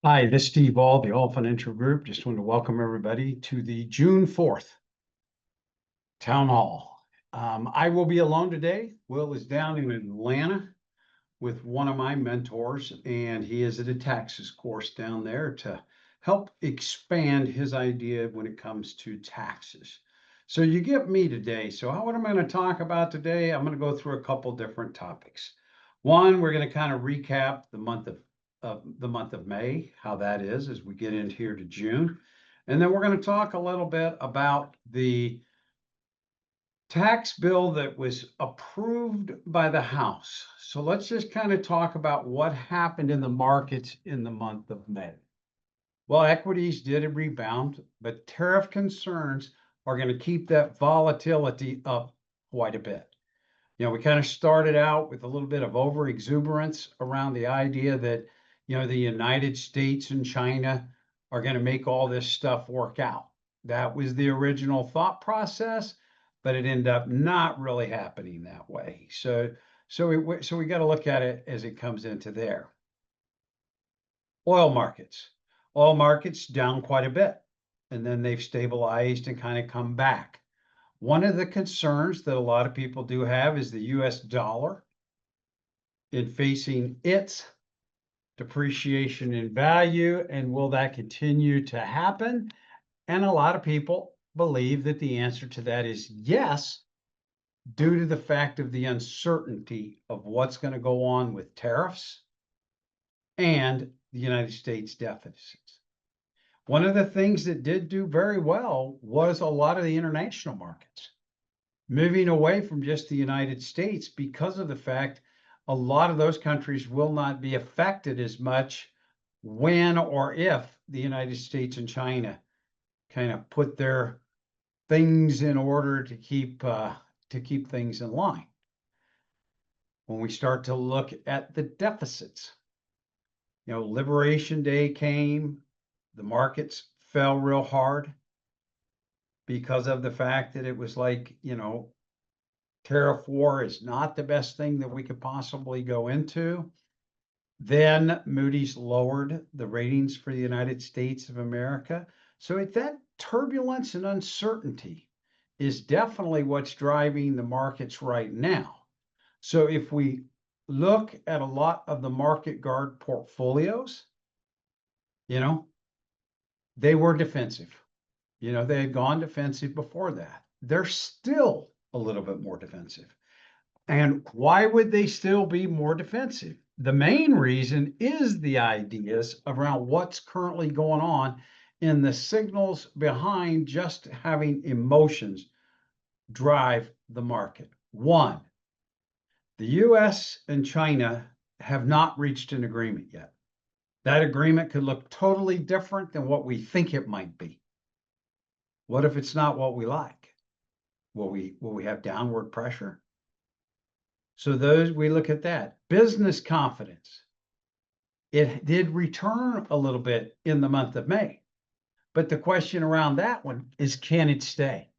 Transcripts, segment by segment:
Hi, this is Steve Aul, the Aul Financial Group. Just want to welcome everybody to the June 4th Town Hall. I will be alone today. Will is down in Atlanta with one of my mentors, and he is at a taxes course down there to help expand his idea when it comes to taxes. So you get me today. So what am I going to talk about today? I'm going to go through a couple different topics. One, we're going to kind of recap the month of May, how that is as we get into here to June. And then we're going to talk a little bit about the tax bill that was approved by the House. So let's just kind of talk about what happened in the markets in the month of May. Well, equities did a rebound, but tariff concerns are going to keep that volatility up quite a bit. We kind of started out with a little bit of over exuberance around the idea that, the United States and China are going to make all this stuff work out. That was the original thought process, but it ended up not really happening that way. So we got to look at it as it comes into there. Oil markets. Oil markets down quite a bit, and then they've stabilized and kind of come back. One of the concerns that a lot of people do have is the US dollar in facing its depreciation in value, and will that continue to happen? And a lot of people believe that the answer to that is yes, due to the fact of the uncertainty of what's going to go on with tariffs and the United States deficits. One of the things that did do very well was a lot of the international markets moving away from just the United States because of the fact a lot of those countries will not be affected as much when or if the United States and China kind of put their things in order to keep things in line. When we start to look at the deficits, Liberation Day came, the markets fell real hard because of the fact that it was like, tariff war is not the best thing that we could possibly go into. Then Moody's lowered the ratings for the United States of America. So that turbulence and uncertainty is definitely what's driving the markets right now. So if we look at a lot of the market guard portfolios, they were defensive. They had gone defensive before that. They're still a little bit more defensive. And why would they still be more defensive? The main reason is the ideas around what's currently going on in the signals behind just having emotions drive the market. One, the US and China have not reached an agreement yet. That agreement could look totally different than what we think it might be. What if it's not what we like? Will we have downward pressure? So we look at that. Business confidence. It did return a little bit in the month of May. But the question around that one is, can it stay?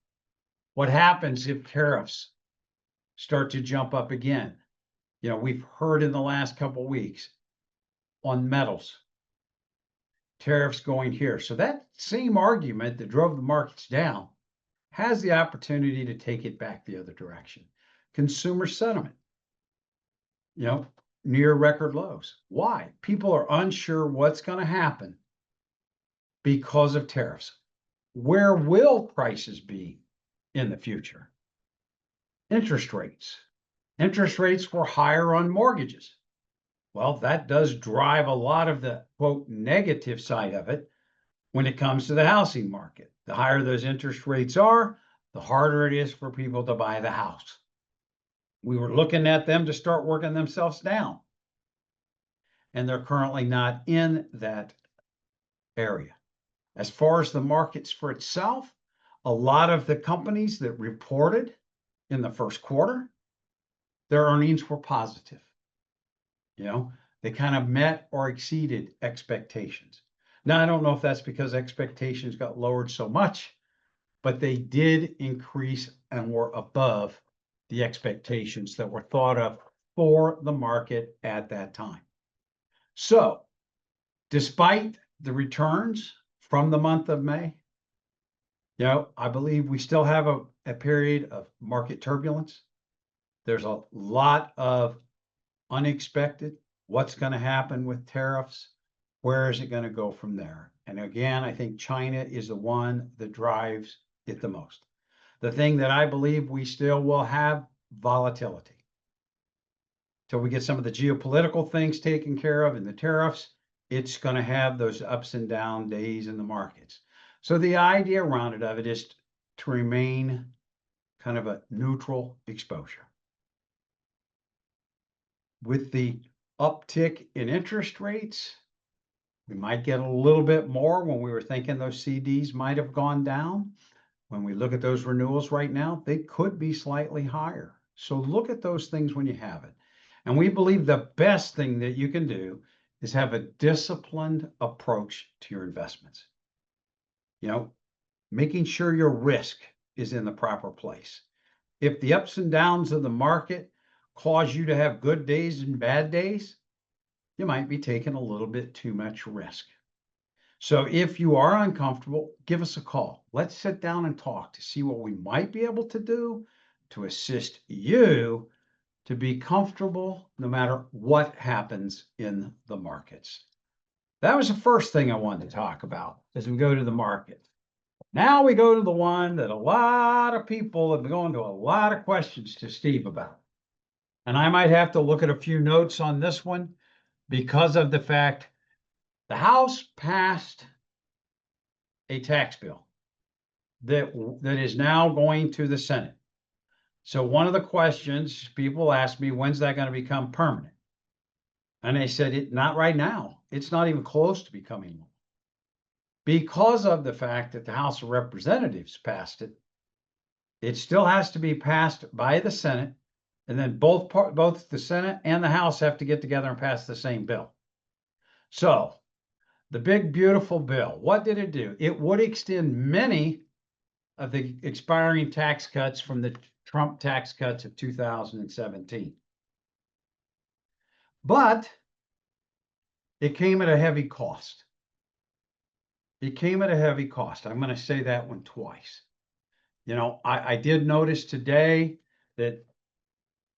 What happens if tariffs start to jump up again? We've heard in the last couple of weeks on metals, tariffs going here. So that same argument that drove the markets down has the opportunity to take it back the other direction. Consumer sentiment, near record lows. Why? People are unsure what's going to happen because of tariffs. Where will prices be in the future? Interest rates. Interest rates were higher on mortgages. Well, that does drive a lot of the quote negative side of it when it comes to the housing market. The higher those interest rates are, the harder it is for people to buy the house. We were looking at them to start working themselves down, and they're currently not in that area. As far as the markets for itself, a lot of the companies that reported in the first quarter, their earnings were positive. They kind of met or exceeded expectations. Now, I don't know if that's because expectations got lowered so much, but they did increase and were above the expectations that were thought of for the market at that time. So Despite the returns from the month of May, I believe we still have a period of market turbulence. There's a lot of unexpected. What's going to happen with tariffs? Where is it going to go from there? And again, I think China is the one that drives it the most. The thing that I believe we still will have volatility till we get some of the geopolitical things taken care of and the tariffs. It's going to have those ups and down days in the markets. So the idea around it is to remain kind of a neutral exposure. With the uptick in interest rates, we might get a little bit more when we were thinking those CDs might have gone down. When we look at those renewals right now, they could be slightly higher. So look at those things when you have it. And we believe the best thing that you can do is have a disciplined approach to your investments. Making sure your risk is in the proper place. If the ups and downs of the market cause you to have good days and bad days, you might be taking a little bit too much risk. So if you are uncomfortable, give us a call. Let's sit down and talk to see what we might be able to do to assist you to be comfortable no matter what happens in the markets. That was the first thing I wanted to talk about as we go to the market. Now we go to the one that a lot of people have been going to a lot of questions to Steve about. And I might have to look at a few notes on this one because of the fact the House passed a tax bill that is now going to the Senate. So one of the questions people ask me, when's that going to become permanent? And I said, not right now. It's not even close to becoming law. Because of the fact that the House of Representatives passed it, it still has to be passed by the Senate, and then both the Senate and the House have to get together and pass the same bill. So the big, beautiful bill, what did it do? It would extend many of the expiring tax cuts from the Trump tax cuts of 2017. But it came at a heavy cost. It came at a heavy cost. I'm going to say that one twice. I did notice today that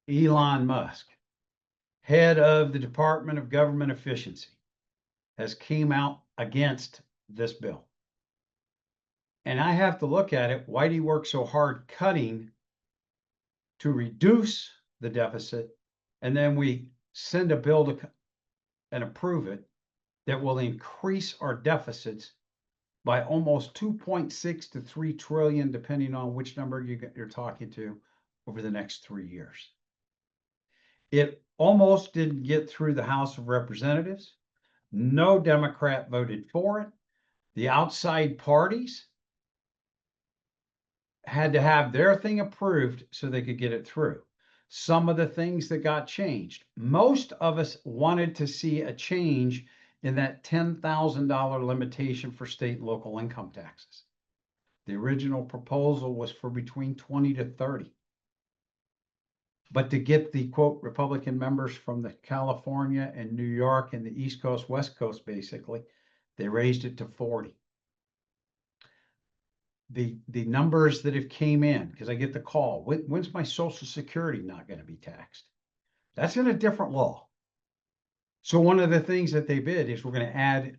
Elon Musk, head of the Department of Government Efficiency, has came out against this bill. And I have to look at it. Why do you work so hard cutting to reduce the deficit? And then we send a bill to and approve it that will increase our deficits by almost 2.6 to 3 trillion, depending on which number you're talking to over the next 3 years. It almost didn't get through the House of Representatives. No Democrat voted for it. The outside parties had to have their thing approved so they could get it through. Some of the things that got changed. Most of us wanted to see a change in that $10,000 limitation for state and local income taxes. The original proposal was for between 20 to 30. But to get the quote Republican members from the California and New York and the East Coast, West Coast, basically, they raised it to 40. The numbers that have came in, because I get the call, when's my Social Security not going to be taxed? That's in a different law. So one of the things that they bid is we're going to add,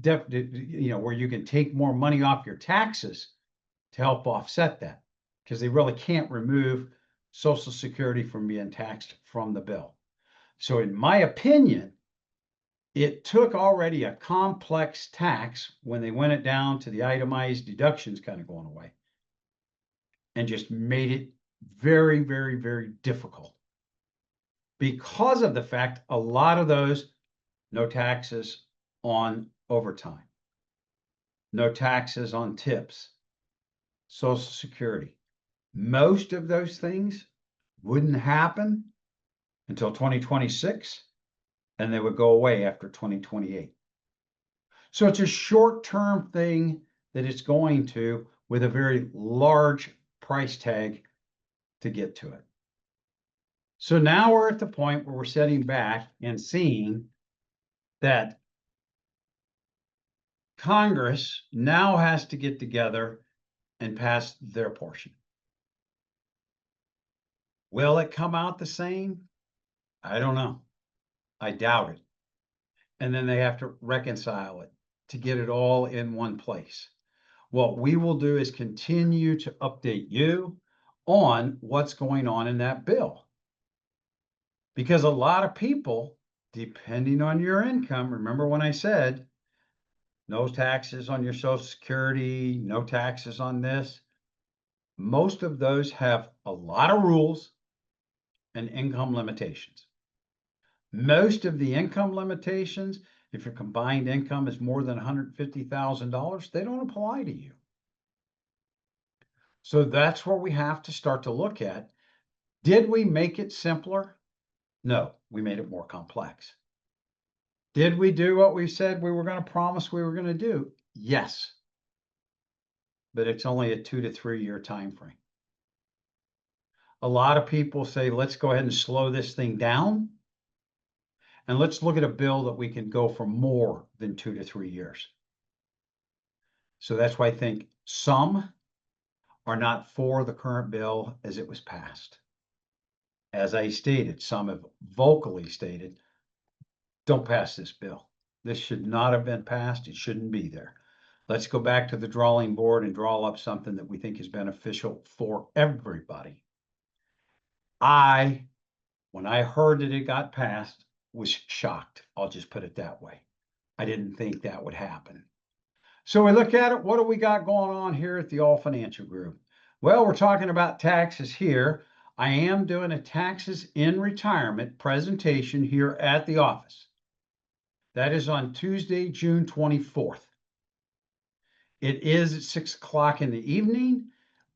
where you can take more money off your taxes to help offset that, because they really can't remove Social Security from being taxed from the bill. So in my opinion, it took already a complex tax when they went it down to the itemized deductions kind of going away and just made it very, very, very difficult because of the fact a lot of those, no taxes on overtime, no taxes on tips, Social Security. Most of those things wouldn't happen until 2026. And they would go away after 2028. So it's a short-term thing that it's going to with a very large price tag to get to it. So now we're at the point where we're sitting back and seeing that Congress now has to get together and pass their portion. Will it come out the same? I don't know. I doubt it. And then they have to reconcile it to get it all in one place. What we will do is continue to update you on what's going on in that bill. Because a lot of people, depending on your income, remember when I said no taxes on your Social Security, no taxes on this, most of those have a lot of rules and income limitations. Most of the income limitations, if your combined income is more than $150,000, they don't apply to you. So that's where we have to start to look at. Did we make it simpler? No, we made it more complex. Did we do what we said we were going to promise we were going to do? Yes. But it's only a 2 to 3 year time frame. A lot of people say, let's go ahead and slow this thing down. And let's look at a bill that we can go for more than 2 to 3 years. So that's why I think some are not for the current bill as it was passed. As I stated, some have vocally stated, don't pass this bill. This should not have been passed. It shouldn't be there. Let's go back to the drawing board and draw up something that we think is beneficial for everybody. When I heard that it got passed, was shocked. I'll just put it that way. I didn't think that would happen. So we look at it. What do we got going on here at the Aul Financial Group? Well, we're talking about taxes here. I am doing a taxes in retirement presentation here at the office. That is on Tuesday, June 24th. It is at 6 o'clock in the evening.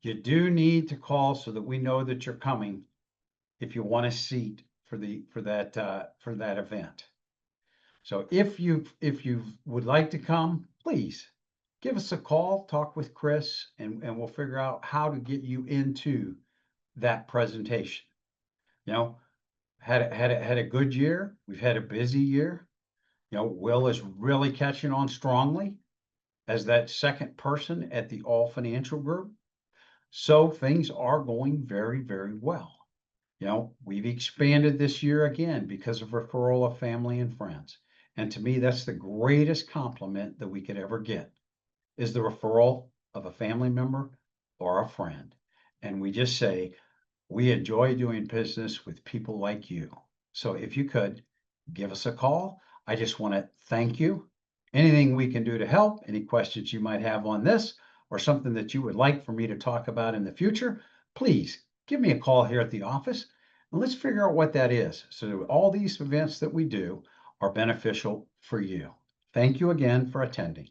You do need to call so that we know that you're coming if you want a seat for that event. So if you would like to come, please give us a call, talk with Chris, and we'll figure out how to get you into that presentation. You know, had a good year. We've had a busy year. You know, Will is really catching on strongly as that second person at the Aul Financial Group. So things are going very, very well. You know, we've expanded this year again because of referral of family and friends. And to me, that's the greatest compliment that we could ever get, is the referral of a family member or a friend. And we just say, we enjoy doing business with people like you. So if you could give us a call, I just want to thank you. Anything we can do to help, any questions you might have on this or something that you would like for me to talk about in the future, please give me a call here at the office and let's figure out what that is. So all these events that we do are beneficial for you. Thank you again for attending.